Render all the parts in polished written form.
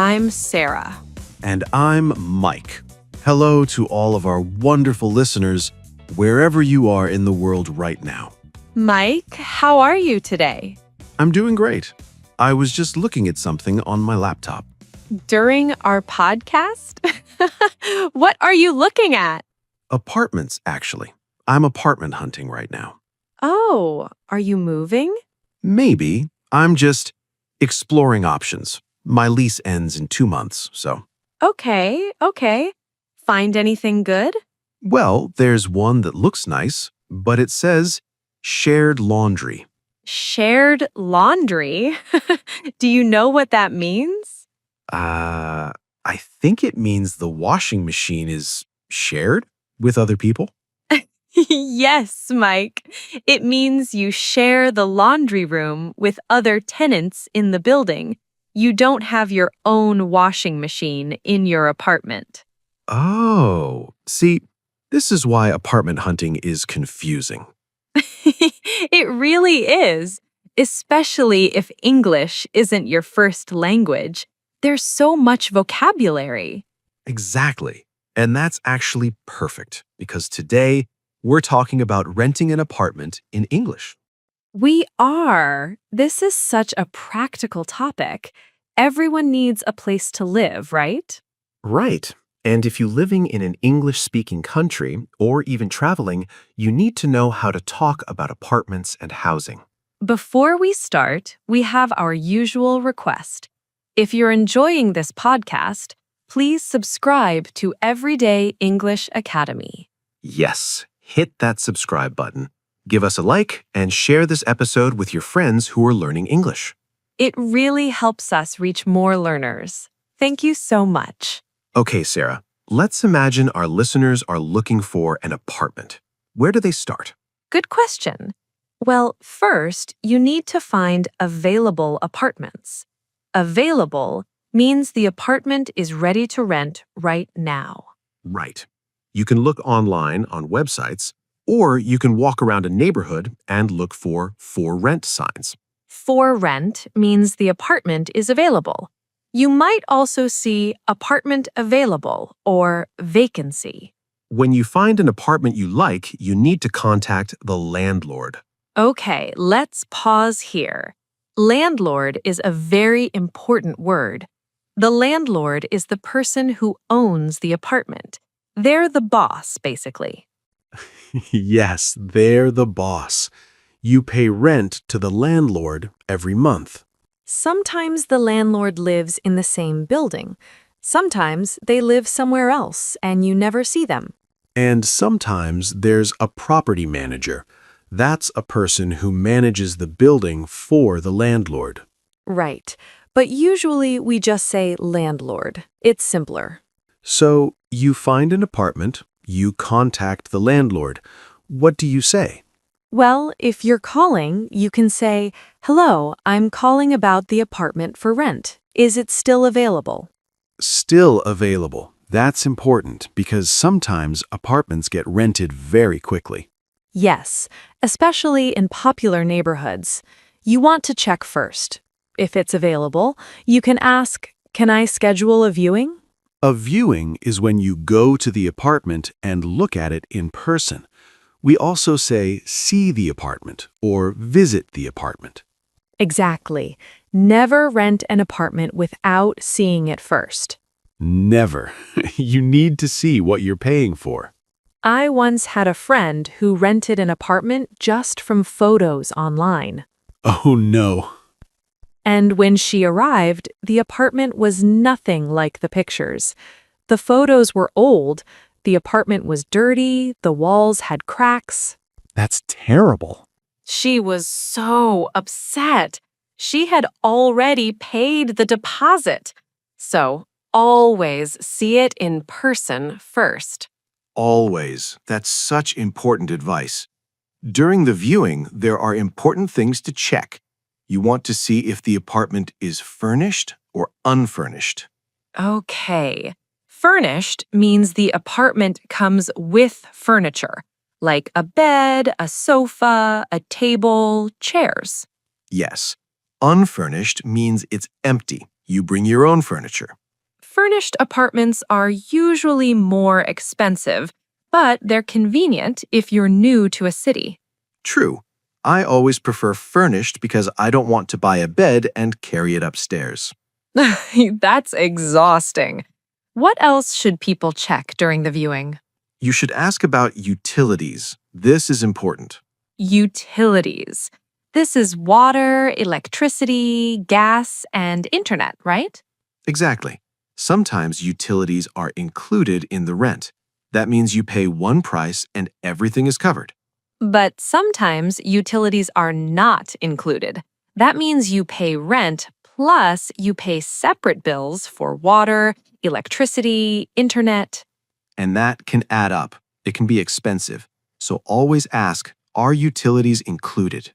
I'm Sarah. And I'm Mike. Hello to all of our wonderful listeners, wherever you are in the world right now. Mike, how are you today? I'm doing great. I was just looking at something on my laptop. During our podcast? What are you looking at? Apartments, actually. I'm apartment hunting right now. Oh, are you moving? Maybe. I'm just exploring options. My lease ends in 2 months, so. Okay. Find anything good? Well, there's one that looks nice, but it says shared laundry. Shared laundry? Do you know what that means? I think it means the washing machine is shared with other people. Yes, Mike. It means you share the laundry room with other tenants in the building. You don't have your own washing machine in your apartment. Oh, see, this is why apartment hunting is confusing. It really is, especially if English isn't your first language. There's so much vocabulary. Exactly. And that's actually perfect because today we're talking about renting an apartment in English. We are. This is such a practical topic. Everyone needs a place to live, right? Right. And if you're living in an English-speaking country or even traveling, you need to know how to talk about apartments and housing. Before we start, we have our usual request. If you're enjoying this podcast, please subscribe to Everyday English Academy. Yes, hit that subscribe button. Give us a like and share this episode with your friends who are learning English. It really helps us reach more learners. Thank you so much. Okay, Sarah, let's imagine our listeners are looking for an apartment. Where do they start? Good question. Well, first, you need to find available apartments. Available means the apartment is ready to rent right now. Right. You can look online on websites, or you can walk around a neighborhood and look for rent signs. For rent means the apartment is available. You might also see apartment available or vacancy. When you find an apartment you like, you need to contact the landlord. Okay, let's pause here. Landlord is a very important word. The landlord is the person who owns the apartment. They're the boss, basically. Yes, they're the boss. You pay rent to the landlord every month. Sometimes the landlord lives in the same building. Sometimes they live somewhere else and you never see them. And sometimes there's a property manager. That's a person who manages the building for the landlord. Right. But usually we just say landlord. It's simpler. So you find an apartment, you contact the landlord. What do you say? Well, if you're calling, you can say, "Hello, I'm calling about the apartment for rent. Is it still available?" Still available. That's important because sometimes apartments get rented very quickly. Yes, especially in popular neighborhoods. You want to check first. If it's available, you can ask, "Can I schedule a viewing?" A viewing is when you go to the apartment and look at it in person. We also say see the apartment or visit the apartment. Exactly. Never rent an apartment without seeing it first. Never. You need to see what you're paying for. I once had a friend who rented an apartment just from photos online. Oh no. And when she arrived, the apartment was nothing like the pictures. The photos were old, the apartment was dirty, the walls had cracks. That's terrible. She was so upset. She had already paid the deposit. So, always see it in person first. Always. That's such important advice. During the viewing, there are important things to check. You want to see if the apartment is furnished or unfurnished. Okay. Furnished means the apartment comes with furniture, like a bed, a sofa, a table, chairs. Yes. Unfurnished means it's empty. You bring your own furniture. Furnished apartments are usually more expensive, but they're convenient if you're new to a city. True. I always prefer furnished because I don't want to buy a bed and carry it upstairs. That's exhausting. What else should people check during the viewing? You should ask about utilities. This is important. Utilities. This is water, electricity, gas, and internet, right? Exactly. Sometimes utilities are included in the rent. That means you pay one price and everything is covered. But sometimes utilities are not included. That means you pay rent plus you pay separate bills for water, electricity, internet. And that can add up. It can be expensive. So always ask, are utilities included?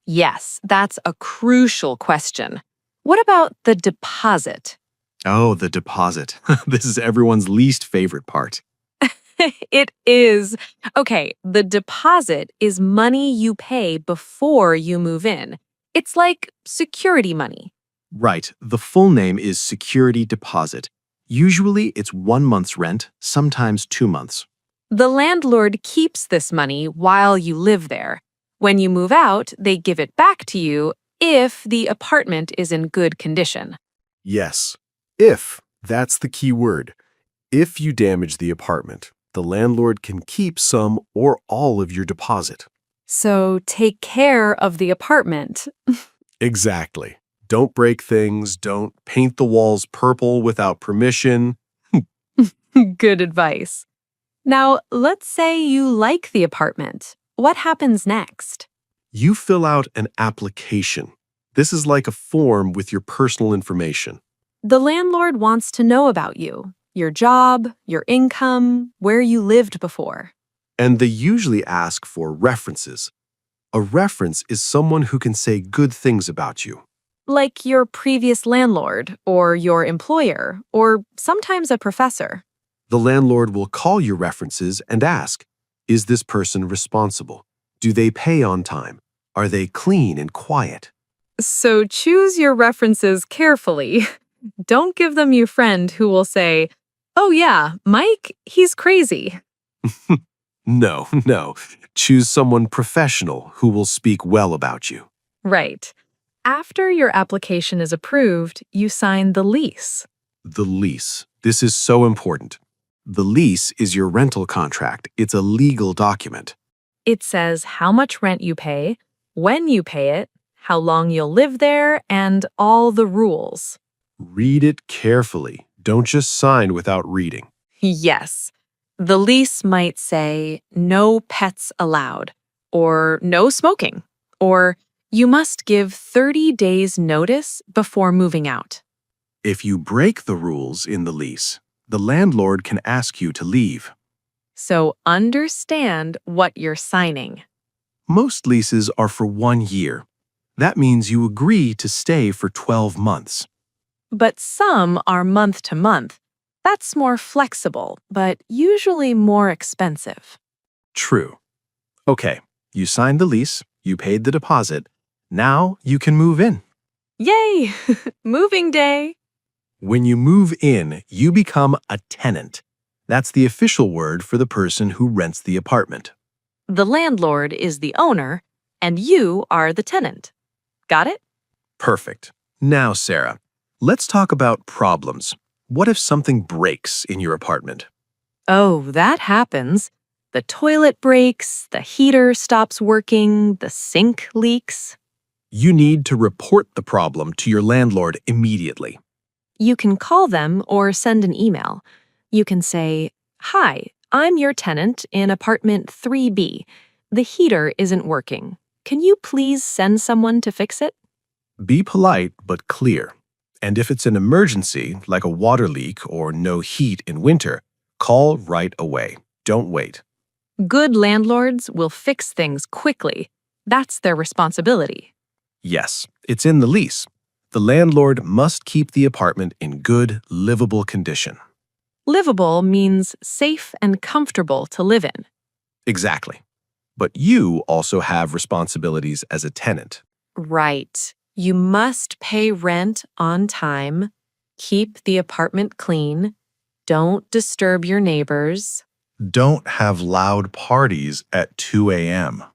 Yes, that's a crucial question. What about the deposit? Oh, the deposit. This is everyone's least favorite part. It is. Okay, the deposit is money you pay before you move in. It's like security money. Right. The full name is security deposit. Usually it's 1 month's rent, sometimes 2 months. The landlord keeps this money while you live there. When you move out, they give it back to you if the apartment is in good condition. Yes. If, that's the key word. If you damage the apartment, the landlord can keep some or all of your deposit. So take care of the apartment. Exactly. Don't break things, don't paint the walls purple without permission. Good advice. Now, let's say you like the apartment. What happens next? You fill out an application. This is like a form with your personal information. The landlord wants to know about you, your job, your income, where you lived before. And they usually ask for references. A reference is someone who can say good things about you. Like your previous landlord, or your employer, or sometimes a professor. The landlord will call your references and ask, is this person responsible? Do they pay on time? Are they clean and quiet? So choose your references carefully. Don't give them your friend who will say, "Oh yeah, Mike, he's crazy." No. Choose someone professional who will speak well about you. Right. After your application is approved, you sign the lease. The lease. This is so important. The lease is your rental contract. It's a legal document. It says how much rent you pay, when you pay it, how long you'll live there, and all the rules. Read it carefully. Don't just sign without reading. Yes. The lease might say no pets allowed, or no smoking, or you must give 30 days notice before moving out. If you break the rules in the lease, the landlord can ask you to leave. So understand what you're signing. Most leases are for 1 year. That means you agree to stay for 12 months. But some are month to month. That's more flexible, but usually more expensive. True. Okay, you signed the lease, you paid the deposit. Now you can move in. Yay! Moving day! When you move in, you become a tenant. That's the official word for the person who rents the apartment. The landlord is the owner, and you are the tenant. Got it? Perfect. Now, Sarah, let's talk about problems. What if something breaks in your apartment? Oh, that happens. The toilet breaks, the heater stops working, the sink leaks. You need to report the problem to your landlord immediately. You can call them or send an email. You can say, "Hi, I'm your tenant in apartment 3B. The heater isn't working. Can you please send someone to fix it?" Be polite but clear. And if it's an emergency, like a water leak or no heat in winter, call right away. Don't wait. Good landlords will fix things quickly. That's their responsibility. Yes, it's in the lease. The landlord must keep the apartment in good, livable condition. Livable means safe and comfortable to live in. Exactly. But you also have responsibilities as a tenant. Right. You must pay rent on time, Keep the apartment clean. Don't disturb your neighbors. Don't have loud parties at 2 a.m.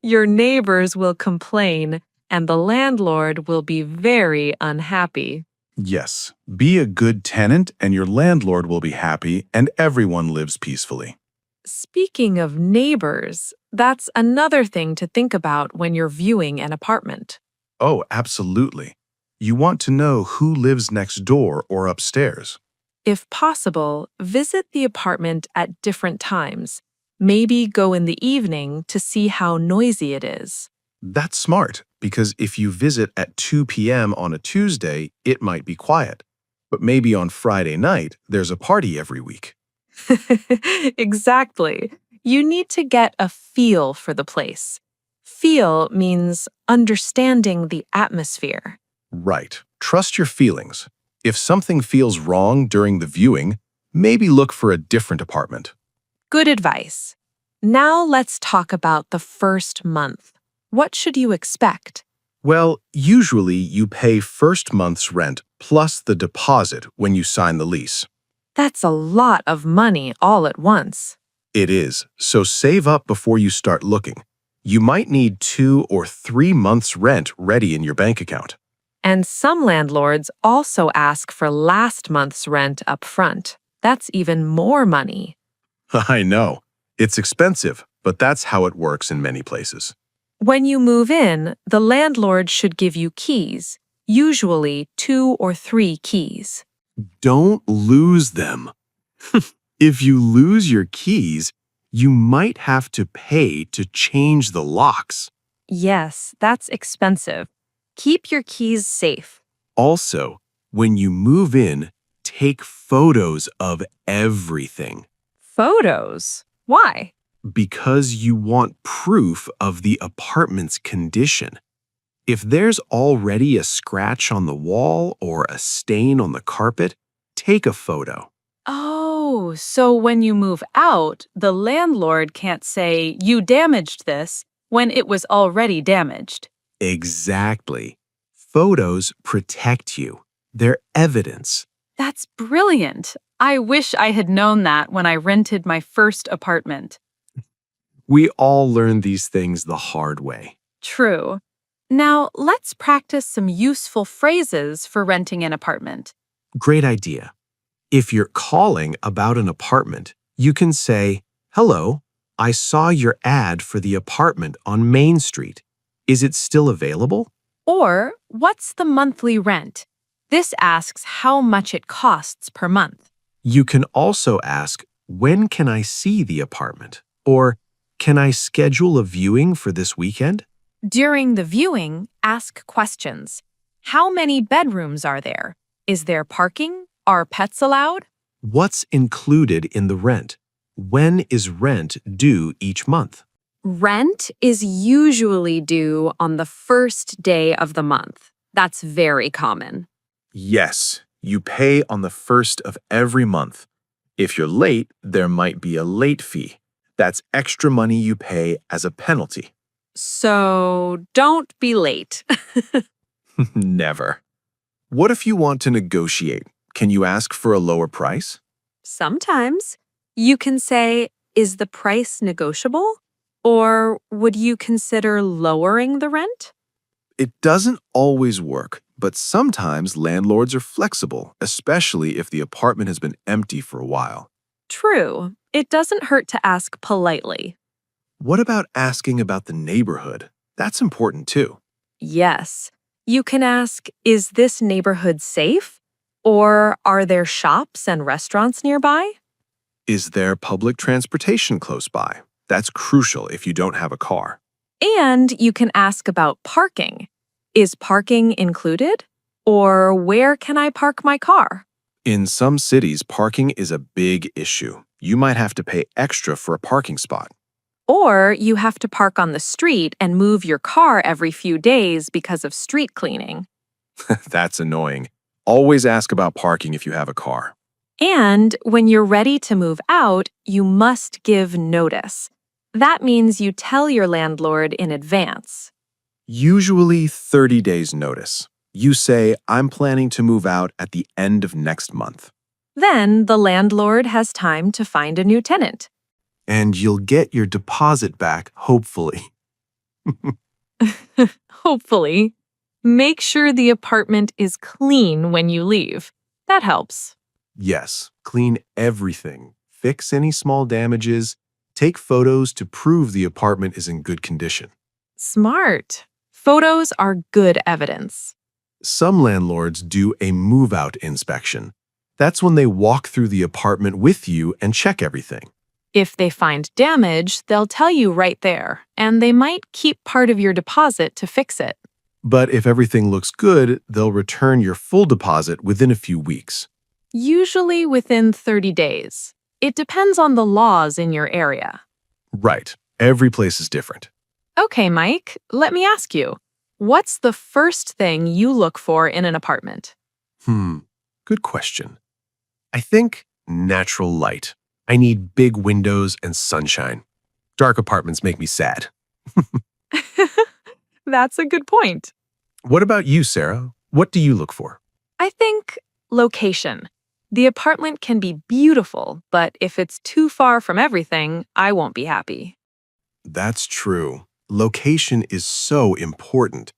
Your neighbors will complain, and the landlord will be very unhappy. Yes, be a good tenant and your landlord will be happy and everyone lives peacefully. Speaking of neighbors, that's another thing to think about when you're viewing an apartment. Oh, absolutely. You want to know who lives next door or upstairs. If possible, visit the apartment at different times. Maybe go in the evening to see how noisy it is. That's smart, because if you visit at 2 p.m. on a Tuesday, it might be quiet. But maybe on Friday night, there's a party every week. Exactly. You need to get a feel for the place. Feel means understanding the atmosphere. Right. Trust your feelings. If something feels wrong during the viewing, maybe look for a different apartment. Good advice. Now let's talk about the first month. What should you expect? Well, usually you pay first month's rent plus the deposit when you sign the lease. That's a lot of money all at once. It is, so save up before you start looking. You might need 2 or 3 months' rent ready in your bank account. And some landlords also ask for last month's rent up front. That's even more money. I know. It's expensive, but that's how it works in many places. When you move in, the landlord should give you keys, usually 2 or 3 keys. Don't lose them. If you lose your keys, you might have to pay to change the locks. Yes, that's expensive. Keep your keys safe. Also, when you move in, take photos of everything Photos? Why? because you want proof of the apartment's condition. If there's already a scratch on the wall or a stain on the carpet, take a photo. Oh, so when you move out, the landlord can't say, "You damaged this," when it was already damaged. Exactly. Photos protect you. They're evidence. That's brilliant. I wish I had known that when I rented my first apartment. We all learn these things the hard way. True. Now, let's practice some useful phrases for renting an apartment. Great idea. If you're calling about an apartment, you can say, "Hello, I saw your ad for the apartment on Main Street. Is it still available?" Or, what's the monthly rent? This asks how much it costs per month. You can also ask, "When can I see the apartment?" Or, "Can I schedule a viewing for this weekend?" During the viewing, ask questions. How many bedrooms are there? Is there parking? Are pets allowed? What's included in the rent? When is rent due each month? Rent is usually due on the first day of the month. That's very common. Yes, you pay on the first of every month. If you're late, there might be a late fee. That's extra money you pay as a penalty. So don't be late. Never. What if you want to negotiate? Can you ask for a lower price? Sometimes you can say, "Is the price negotiable?" Or would you consider lowering the rent? It doesn't always work, but sometimes landlords are flexible, especially if the apartment has been empty for a while. True. It doesn't hurt to ask politely. What about asking about the neighborhood? That's important too. Yes. You can ask, "Is this neighborhood safe?" Or are there shops and restaurants nearby? Is there public transportation close by? That's crucial if you don't have a car. And you can ask about parking. Is parking included? Or where can I park my car? In some cities, parking is a big issue. You might have to pay extra for a parking spot. Or you have to park on the street and move your car every few days because of street cleaning. That's annoying. Always ask about parking if you have a car. And when you're ready to move out, you must give notice. That means you tell your landlord in advance. Usually 30 days notice. You say, I'm planning to move out at the end of next month. Then the landlord has time to find a new tenant. And you'll get your deposit back, hopefully. Hopefully. Make sure the apartment is clean when you leave. That helps. Yes, clean everything. Fix any small damages. Take photos to prove the apartment is in good condition. Smart. Photos are good evidence. Some landlords do a move-out inspection. That's when they walk through the apartment with you and check everything. If they find damage, they'll tell you right there, and they might keep part of your deposit to fix it. But if everything looks good, they'll return your full deposit within a few weeks. Usually within 30 days. It depends on the laws in your area. Right. Every place is different. Okay, Mike, let me ask you. What's the first thing you look for in an apartment? Good question. I think natural light. I need big windows and sunshine. Dark apartments make me sad. That's a good point. What about you, Sarah? What do you look for? I think location. The apartment can be beautiful, but if it's too far from everything, I won't be happy. That's true. Location is so important.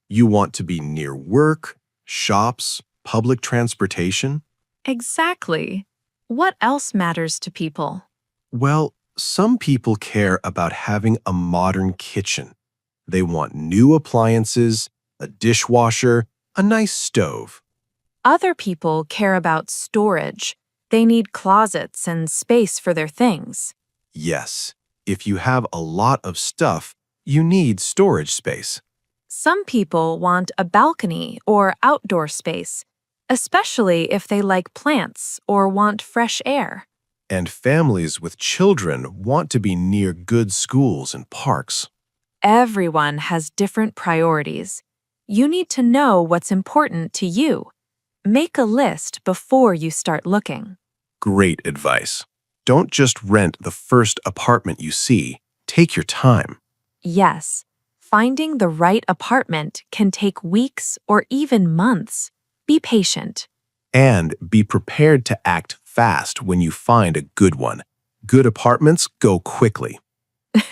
You want to be near work, shops, public transportation. Exactly. What else matters to people? Well, some people care about having a modern kitchen. They want new appliances, a dishwasher, a nice stove. Other people care about storage. They need closets and space for their things. Yes, if you have a lot of stuff, you need storage space. Some people want a balcony or outdoor space, especially if they like plants or want fresh air. And families with children want to be near good schools and parks. Everyone has different priorities. You need to know what's important to you. Make a list before you start looking. Great advice. Don't just rent the first apartment you see. Take your time. Yes, finding the right apartment can take weeks or even months. Be patient. And be prepared to act fast when you find a good one. Good apartments go quickly.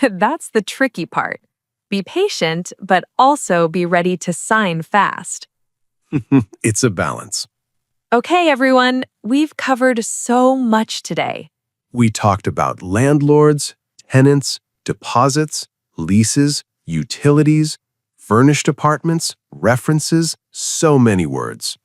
That's the tricky part. Be patient, but also be ready to sign fast. It's a balance. Okay, everyone, we've covered so much today. We talked about landlords, tenants, deposits, leases, utilities, furnished apartments, references, so many words.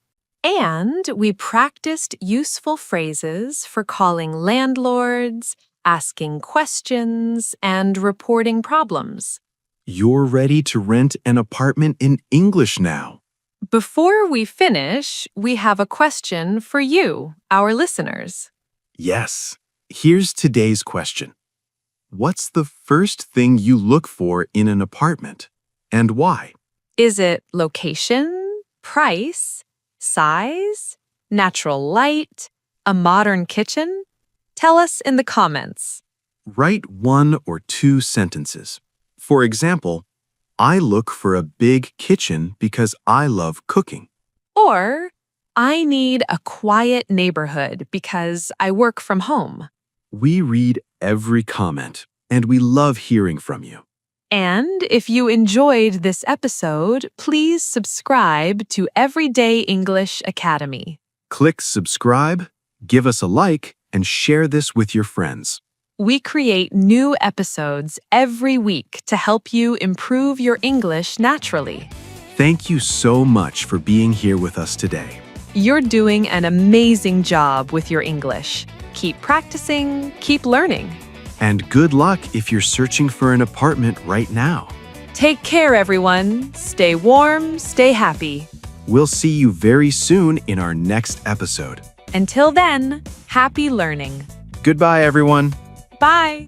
And we practiced useful phrases for calling landlords, asking questions, and reporting problems. You're ready to rent an apartment in English now. Before we finish, we have a question for you, our listeners. Yes. Here's today's question. What's the first thing you look for in an apartment, and why? Is it location, price, size, natural light, a modern kitchen? Tell us in the comments. Write 1 or 2 sentences. For example, I look for a big kitchen because I love cooking. Or, I need a quiet neighborhood because I work from home. We read every comment, and we love hearing from you. And if you enjoyed this episode, please subscribe to Everyday English Academy. Click subscribe, give us a like, and share this with your friends. We create new episodes every week to help you improve your English naturally. Thank you so much for being here with us today. You're doing an amazing job with your English. Keep practicing, keep learning. And good luck if you're searching for an apartment right now. Take care, everyone. Stay warm, stay happy. We'll see you very soon in our next episode. Until then, happy learning. Goodbye, everyone. Bye.